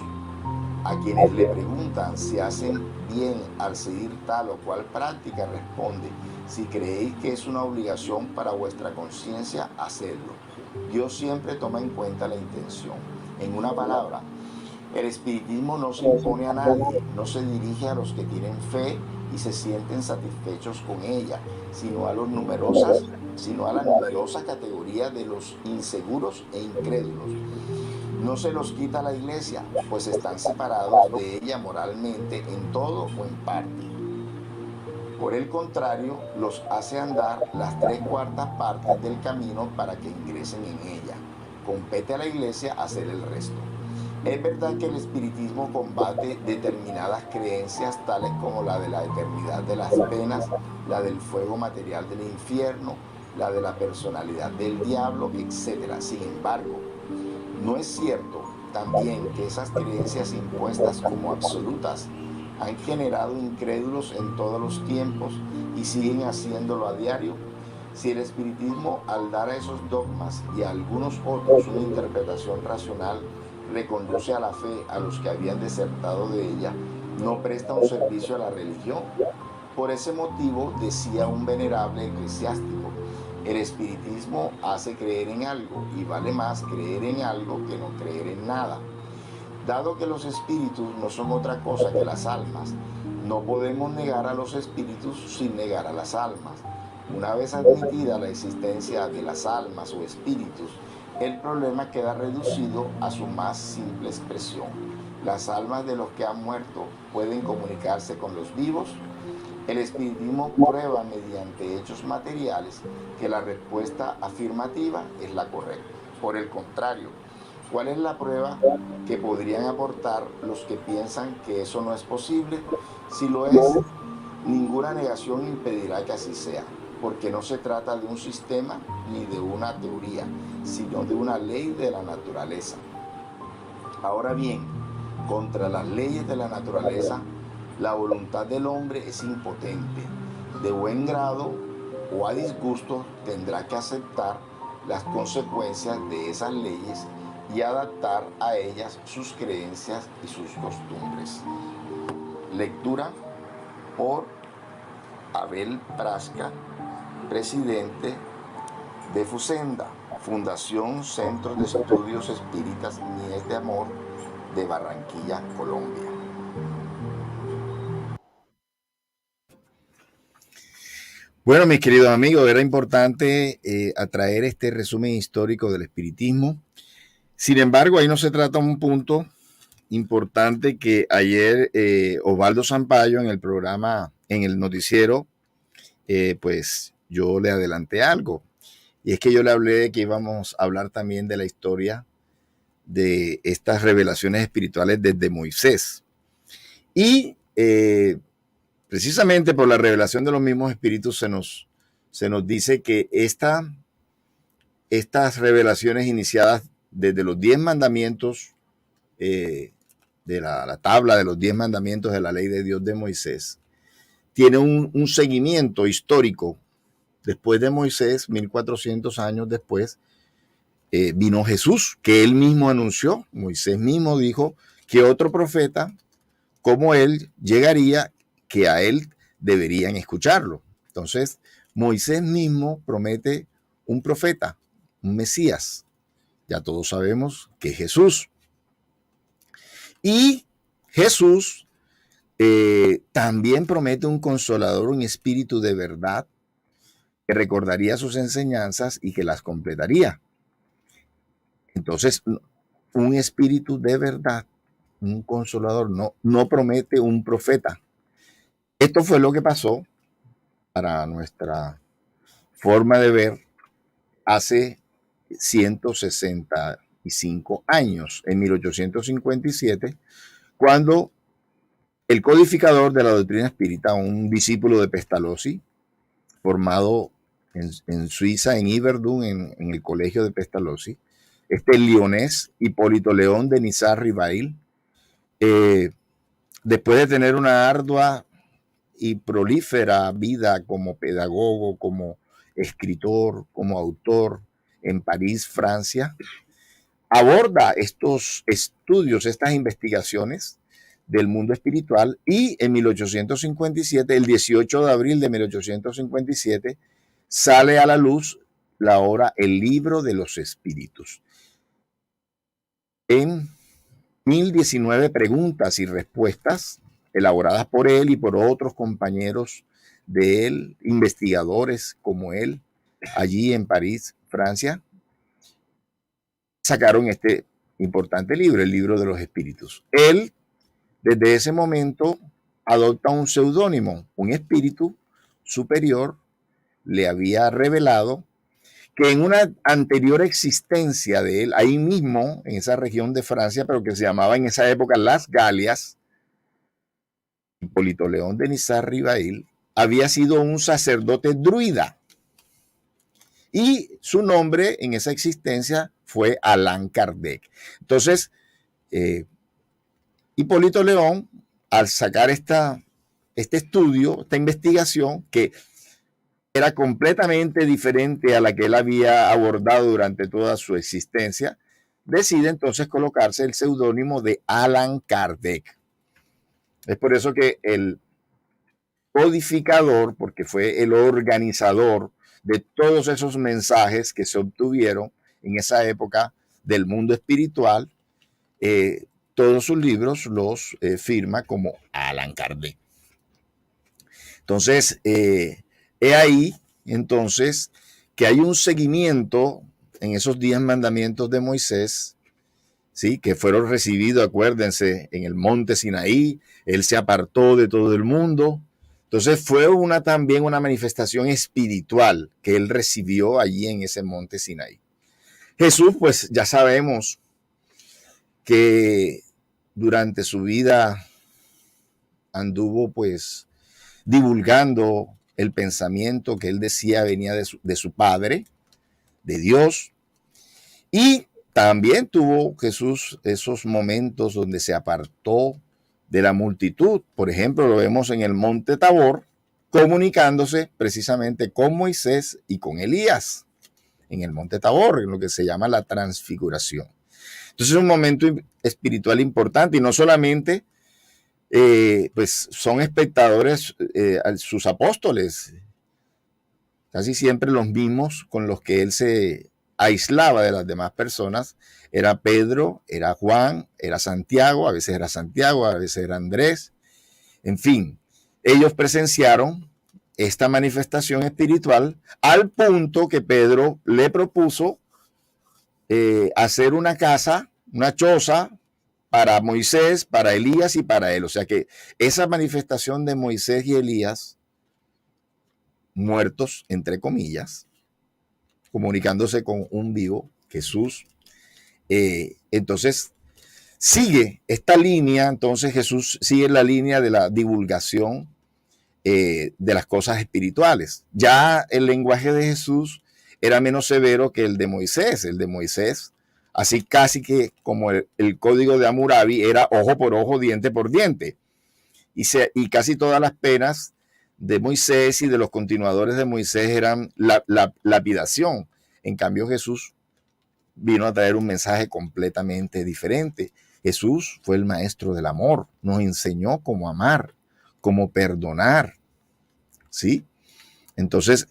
A quienes le preguntan si hacen bien al seguir tal o cual práctica, responde: si creéis que es una obligación para vuestra conciencia, hacedlo. Dios siempre toma en cuenta la intención. En una palabra, el espiritismo no se impone a nadie, no se dirige a los que tienen fe y se sienten satisfechos con ella, sino a la numerosa categoría de los inseguros e incrédulos. No se los quita la Iglesia, pues están separados de ella moralmente en todo o en parte. Por el contrario, los hace andar las 3/4 partes del camino para que ingresen en ella. Compete a la Iglesia hacer el resto. Es verdad que el espiritismo combate determinadas creencias, tales como la de la eternidad de las penas, la del fuego material del infierno, la de la personalidad del diablo, etc. Sin embargo, no es cierto también que esas creencias impuestas como absolutas han generado incrédulos en todos los tiempos y siguen haciéndolo a diario. Si el espiritismo, al dar a esos dogmas y a algunos otros una interpretación racional, reconduce a la fe a los que habían desertado de ella, no presta un servicio a la religión. Por ese motivo, decía un venerable eclesiástico: el espiritismo hace creer en algo, y vale más creer en algo que no creer en nada. Dado que los espíritus no son otra cosa que las almas, no podemos negar a los espíritus sin negar a las almas. Una vez admitida la existencia de las almas o espíritus, el problema queda reducido a su más simple expresión. ¿Las almas de los que han muerto pueden comunicarse con los vivos? El espiritismo prueba mediante hechos materiales que la respuesta afirmativa es la correcta. Por el contrario, ¿cuál es la prueba que podrían aportar los que piensan que eso no es posible? Si lo es, ninguna negación impedirá que así sea, porque no se trata de un sistema ni de una teoría, sino de una ley de la naturaleza. Ahora bien, contra las leyes de la naturaleza, la voluntad del hombre es impotente. De buen grado o a disgusto tendrá que aceptar las consecuencias de esas leyes y adaptar a ellas sus creencias y sus costumbres. Lectura por Abel Prasca, presidente de FUSENDA, Fundación Centro de Estudios Espíritas Mies de Amor de Barranquilla, Colombia. Bueno, mis queridos amigos, era importante atraer este resumen histórico del espiritismo. Sin embargo, ahí no se trata un punto importante que ayer Osvaldo Sampaio en el programa, en el noticiero, pues yo le adelanté algo. Y es que yo le hablé de que íbamos a hablar también de la historia de estas revelaciones espirituales desde Moisés. Y precisamente por la revelación de los mismos espíritus se nos dice que estas revelaciones iniciadas desde los 10 mandamientos, de la tabla de los 10 mandamientos de la ley de Dios de Moisés, tiene un seguimiento histórico. Después de Moisés, 1400 años después, vino Jesús, que él mismo anunció. Moisés mismo dijo que otro profeta como él llegaría, que a él deberían escucharlo. Entonces, Moisés mismo promete un profeta, un Mesías. Ya todos sabemos que es Jesús. Y Jesús también promete un consolador, un espíritu de verdad, que recordaría sus enseñanzas y que las completaría. Entonces, un espíritu de verdad, un consolador, no promete un profeta. Esto fue lo que pasó, para nuestra forma de ver, hace 165 años, en 1857, cuando el codificador de la doctrina espírita, un discípulo de Pestalozzi, formado en Suiza, en Yverdon, en el colegio de Pestalozzi, este leonés, Hipólito León de Nizar-Ribail, después de tener una ardua y prolífera vida como pedagogo, como escritor, como autor en París, Francia, aborda estos estudios, estas investigaciones del mundo espiritual, y en 1857, el 18 de abril de 1857, sale a la luz la obra El Libro de los Espíritus. En 1019 preguntas y respuestas elaboradas por él y por otros compañeros de él, investigadores como él, allí en París, Francia, sacaron este importante libro, el Libro de los Espíritus. Él, desde ese momento, adopta un seudónimo. Un espíritu superior le había revelado que en una anterior existencia de él, ahí mismo, en esa región de Francia, pero que se llamaba en esa época Las Galias, Hipólito León de Nizar-Ribail había sido un sacerdote druida. Y su nombre en esa existencia fue Allan Kardec. Entonces, Hipólito León, al sacar este estudio, esta investigación, que era completamente diferente a la que él había abordado durante toda su existencia, decide entonces colocarse el seudónimo de Allan Kardec. Es por eso que el codificador, porque fue el organizador de todos esos mensajes que se obtuvieron en esa época del mundo espiritual, todos sus libros los firma como Allan Kardec. Entonces, he ahí, entonces, que hay un seguimiento en esos 10 mandamientos de Moisés, ¿sí? Que fueron recibidos, acuérdense, en el monte Sinaí. Él se apartó de todo el mundo. Entonces, fue también una manifestación espiritual que él recibió allí en ese monte Sinaí. Jesús, pues ya sabemos que durante su vida anduvo pues divulgando el pensamiento que él decía venía de su Padre, de Dios, y también tuvo Jesús esos momentos donde se apartó de la multitud. Por ejemplo, lo vemos en el monte Tabor, comunicándose precisamente con Moisés y con Elías, en el monte Tabor, en lo que se llama la transfiguración. Entonces es un momento espiritual importante y no solamente pues son espectadores sus apóstoles, casi siempre los mismos con los que él se aislaba de las demás personas. Era Pedro, era Juan, era Santiago, a veces era Andrés, en fin, ellos presenciaron esta manifestación espiritual al punto que Pedro le propuso hacer una casa, una choza para Moisés, para Elías y para él. O sea que esa manifestación de Moisés y Elías, muertos, entre comillas, comunicándose con un vivo, Jesús, entonces sigue esta línea, entonces Jesús sigue la línea de la divulgación de las cosas espirituales. Ya el lenguaje de Jesús era menos severo que el de Moisés. El de Moisés, así casi que como el código de Hammurabi, era ojo por ojo, diente por diente. Y casi todas las penas de Moisés y de los continuadores de Moisés eran lapidación. En cambio, Jesús vino a traer un mensaje completamente diferente. Jesús fue el maestro del amor, nos enseñó cómo amar, cómo perdonar, ¿sí? Entonces,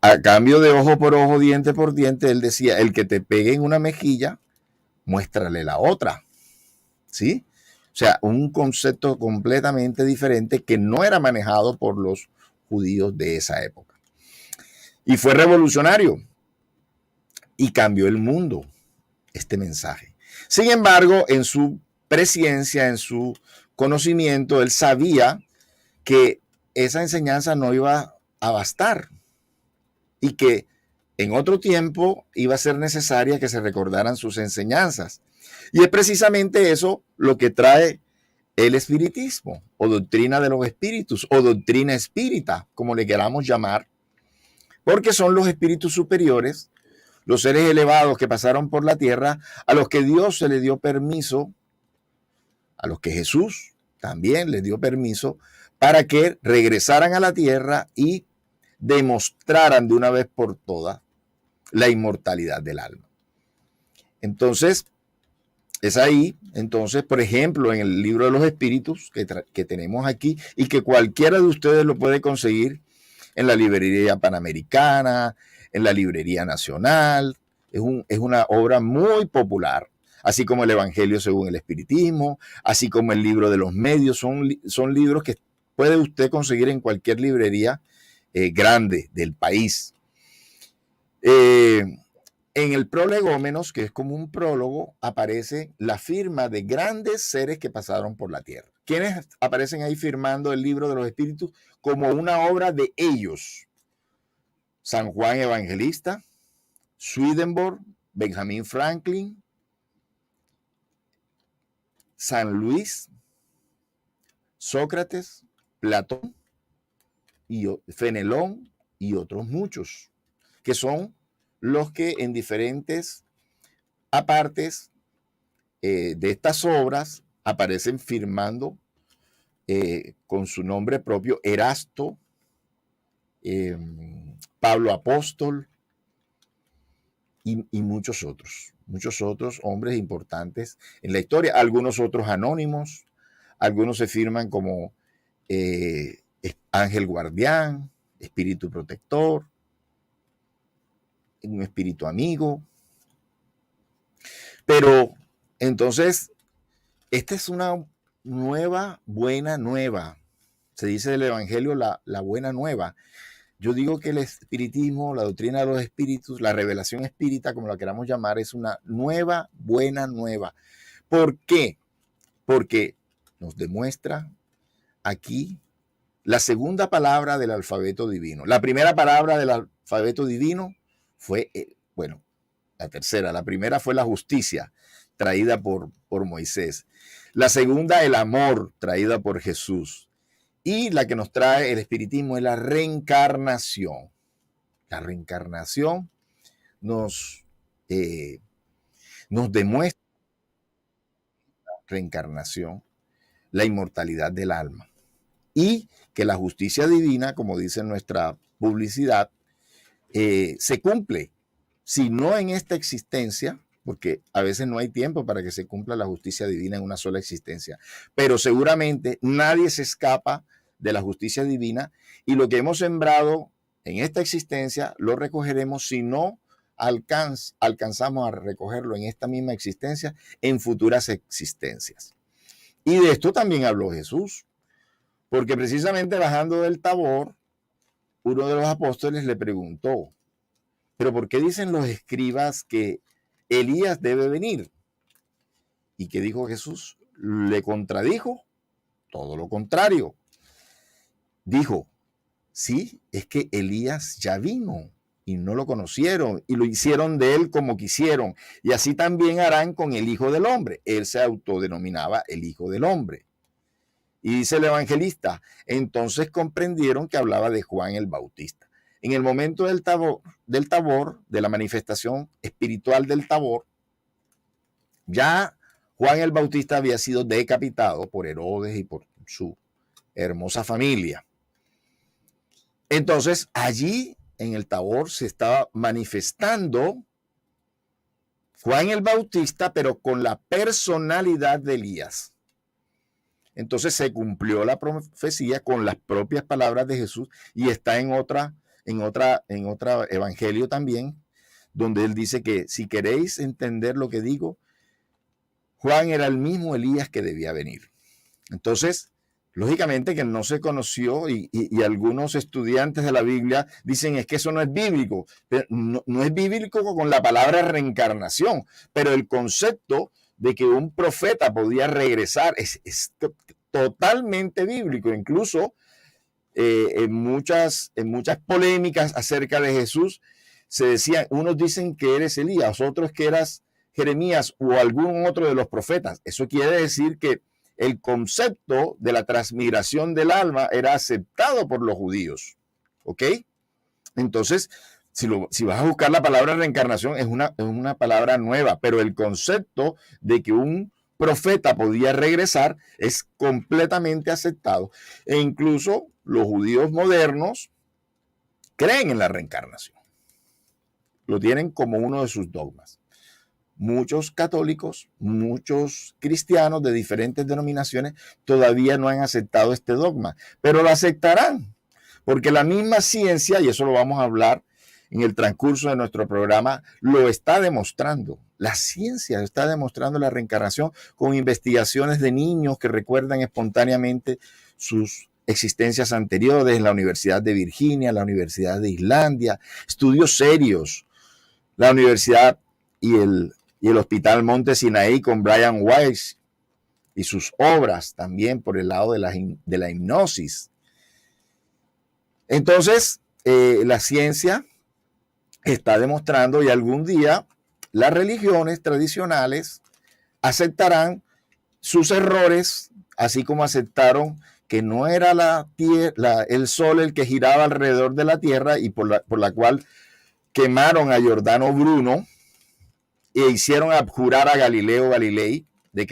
a cambio de ojo por ojo, diente por diente, él decía, el que te pegue en una mejilla, muéstrale la otra, ¿sí? O sea, un concepto completamente diferente que no era manejado por los judíos de esa época. Y fue revolucionario y cambió el mundo este mensaje. Sin embargo, en su presciencia, en su conocimiento, él sabía que esa enseñanza no iba a bastar y que en otro tiempo iba a ser necesaria que se recordaran sus enseñanzas. Y es precisamente eso lo que trae el espiritismo o doctrina de los espíritus o doctrina espírita, como le queramos llamar, porque son los espíritus superiores, los seres elevados que pasaron por la tierra, a los que Dios se le dio permiso, a los que Jesús también les dio permiso, para que regresaran a la tierra y demostraran de una vez por todas la inmortalidad del alma. Entonces, es ahí, entonces, por ejemplo, en el libro de los espíritus que tenemos aquí y que cualquiera de ustedes lo puede conseguir en la librería Panamericana, en la librería Nacional, es una obra muy popular, así como el Evangelio según el Espiritismo, así como el libro de los medios, son libros que puede usted conseguir en cualquier librería grande del país. En el prolegómenos, que es como un prólogo, aparece la firma de grandes seres que pasaron por la tierra. ¿Quiénes aparecen ahí firmando el libro de los espíritus como una obra de ellos? San Juan Evangelista, Swedenborg, Benjamin Franklin, San Luis, Sócrates, Platón, y Fenelón y otros muchos, que son los que en diferentes apartes de estas obras aparecen firmando con su nombre propio: Erasto, Pablo Apóstol y muchos otros hombres importantes en la historia, algunos otros anónimos, algunos se firman como ángel guardián, espíritu protector, un espíritu amigo. Pero entonces, esta es una buena nueva. Se dice del Evangelio la buena nueva. Yo digo que el espiritismo, la doctrina de los espíritus, la revelación espírita, como la queramos llamar, es una buena nueva. ¿Por qué? Porque nos demuestra aquí la segunda palabra del alfabeto divino. La primera palabra del alfabeto divino fue, La tercera, la primera fue la justicia, traída por Moisés. La segunda, el amor, traída por Jesús. Y la que nos trae el espiritismo es la reencarnación. La reencarnación nos demuestra reencarnación, la inmortalidad del alma. Y que la justicia divina, como dice nuestra publicidad, se cumple, si no en esta existencia, porque a veces no hay tiempo para que se cumpla la justicia divina en una sola existencia, pero seguramente nadie se escapa de la justicia divina, y lo que hemos sembrado en esta existencia lo recogeremos, si no alcanzamos a recogerlo en esta misma existencia, en futuras existencias. Y de esto también habló Jesús, porque precisamente bajando del Tabor, uno de los apóstoles le preguntó, ¿pero por qué dicen los escribas que Elías debe venir? ¿Y qué dijo Jesús? Le contradijo todo lo contrario. Dijo, sí, es que Elías ya vino y no lo conocieron y lo hicieron de él como quisieron. Y así también harán con el Hijo del Hombre. Él se autodenominaba el Hijo del Hombre. Y dice el evangelista, entonces comprendieron que hablaba de Juan el Bautista. En el momento del Tabor, de la manifestación espiritual del Tabor, ya Juan el Bautista había sido decapitado por Herodes y por su hermosa familia. Entonces, allí en el Tabor se estaba manifestando Juan el Bautista, pero con la personalidad de Elías. Entonces se cumplió la profecía con las propias palabras de Jesús, y está en otro evangelio también, donde él dice que si queréis entender lo que digo, Juan era el mismo Elías que debía venir. Entonces, lógicamente que no se conoció, y algunos estudiantes de la Biblia dicen es que eso no es bíblico. Pero no es bíblico con la palabra reencarnación, pero el concepto de que un profeta podía regresar es totalmente bíblico. Incluso en muchas polémicas acerca de Jesús se decía, unos dicen que eres Elías, otros que eras Jeremías o algún otro de los profetas. Eso quiere decir que el concepto de la transmigración del alma era aceptado por los judíos. ¿Ok? Entonces, si vas a buscar la palabra reencarnación, es una palabra nueva, pero el concepto de que un profeta podía regresar es completamente aceptado. E incluso los judíos modernos creen en la reencarnación. Lo tienen como uno de sus dogmas. Muchos católicos, muchos cristianos de diferentes denominaciones todavía no han aceptado este dogma, pero lo aceptarán, porque la misma ciencia, y eso lo vamos a hablar en el transcurso de nuestro programa, lo está demostrando. La ciencia está demostrando la reencarnación con investigaciones de niños que recuerdan espontáneamente sus existencias anteriores en la Universidad de Virginia, la Universidad de Islandia, estudios serios, la Universidad y el Hospital Monte Sinaí con Brian Weiss y sus obras también por el lado de la hipnosis. Entonces, la ciencia está demostrando, y algún día las religiones tradicionales aceptarán sus errores, así como aceptaron que no era el sol el que giraba alrededor de la tierra, y por la cual quemaron a Giordano Bruno e hicieron abjurar a Galileo Galilei de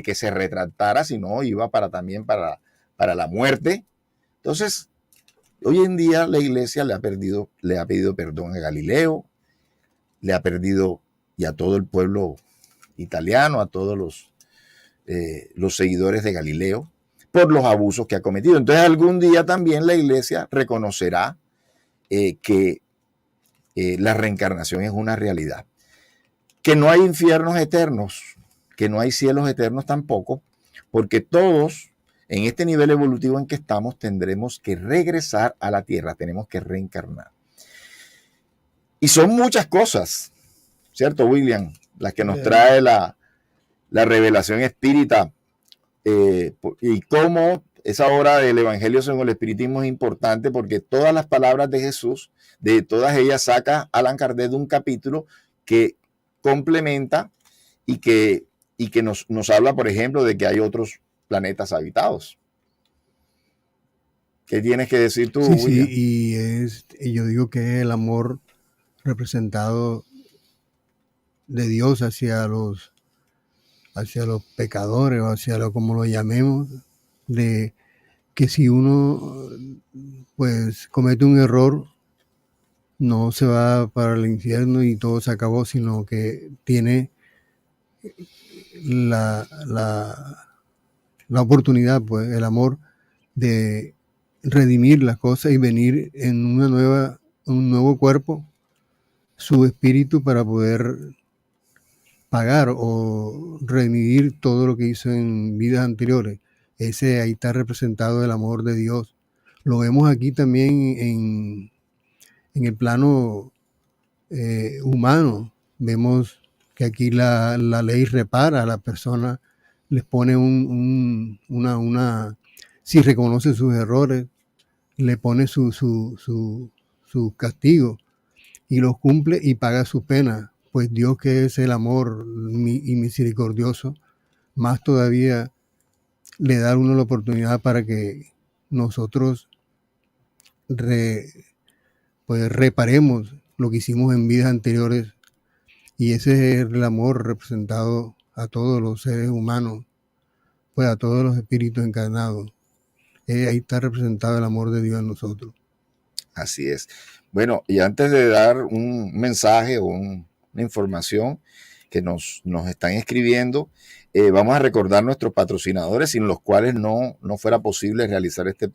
que se retractara, si no iba también para la muerte. Entonces, hoy en día la iglesia le ha pedido perdón a Galileo, le ha perdido, y a todo el pueblo italiano, a todos los seguidores de Galileo, por los abusos que ha cometido. Entonces, algún día también la iglesia reconocerá que la reencarnación es una realidad. Que no hay infiernos eternos, que no hay cielos eternos tampoco, porque todos en este nivel evolutivo en que estamos tendremos que regresar a la tierra, tenemos que reencarnar. Y son muchas cosas, ¿cierto, William? Las que nos trae la revelación espírita, y cómo esa obra del Evangelio según el Espiritismo es importante, porque todas las palabras de Jesús, de todas ellas saca Allan Kardec de un capítulo que complementa y que nos habla, por ejemplo, de que hay otros planetas habitados. ¿Qué tienes que decir tú, Sí, William? y yo digo que es el amor representado de Dios hacia los pecadores, o hacia como lo llamemos, de que si uno pues comete un error, no se va para el infierno y todo se acabó, sino que tiene la oportunidad, pues el amor de redimir las cosas y venir en un nuevo cuerpo, su espíritu, para poder pagar o redimir todo lo que hizo en vidas anteriores. Ahí está representado el amor de Dios. Lo vemos aquí también en el plano humano. Vemos que aquí la ley repara a la persona, les pone si reconoce sus errores, le pone su castigo y los cumple y paga su pena. Pues Dios, que es el amor y misericordioso, más todavía le da a uno la oportunidad para que nosotros pues reparemos lo que hicimos en vidas anteriores, y ese es el amor representado a todos los seres humanos, pues a todos los espíritus encarnados. Ahí está representado el amor de Dios en nosotros. Así es. Bueno, y antes de dar un mensaje o una información que nos están escribiendo, vamos a recordar nuestros patrocinadores, sin los cuales no fuera posible realizar este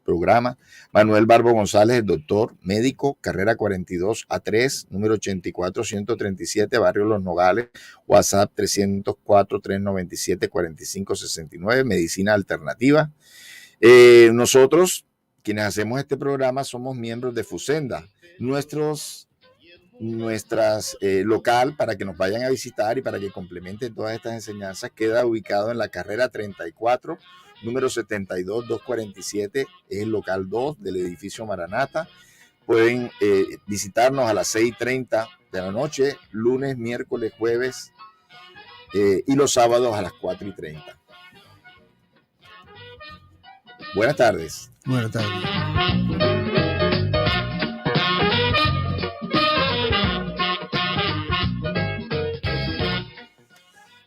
programa. Manuel Barbo González, el doctor, médico, carrera 42A3, número 84137, Barrio Los Nogales, WhatsApp 304-397-4569, Medicina Alternativa. Nosotros, quienes hacemos este programa, somos miembros de Fusenda. Nuestras local, para que nos vayan a visitar y para que complementen todas estas enseñanzas, queda ubicado en la carrera 34, número 72247, es el local 2 del edificio Maranata. Pueden visitarnos a las 6:30 de la noche, lunes, miércoles, jueves y los sábados a las 4:30. Buenas tardes. Buenas tardes.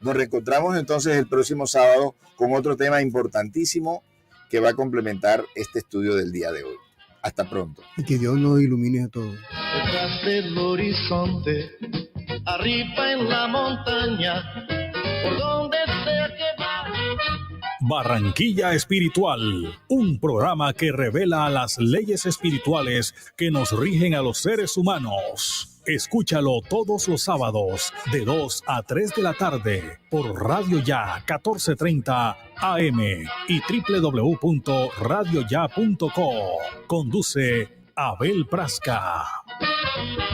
Nos reencontramos entonces el próximo sábado con otro tema importantísimo que va a complementar este estudio del día de hoy. Hasta pronto. Y que Dios nos ilumine a todos. Detrás del horizonte, arriba en la montaña, por donde sea que va. Barranquilla Espiritual, un programa que revela las leyes espirituales que nos rigen a los seres humanos. Escúchalo todos los sábados de 2 a 3 de la tarde por Radio Ya 1430 AM y www.radioya.co. Conduce Abel Prasca.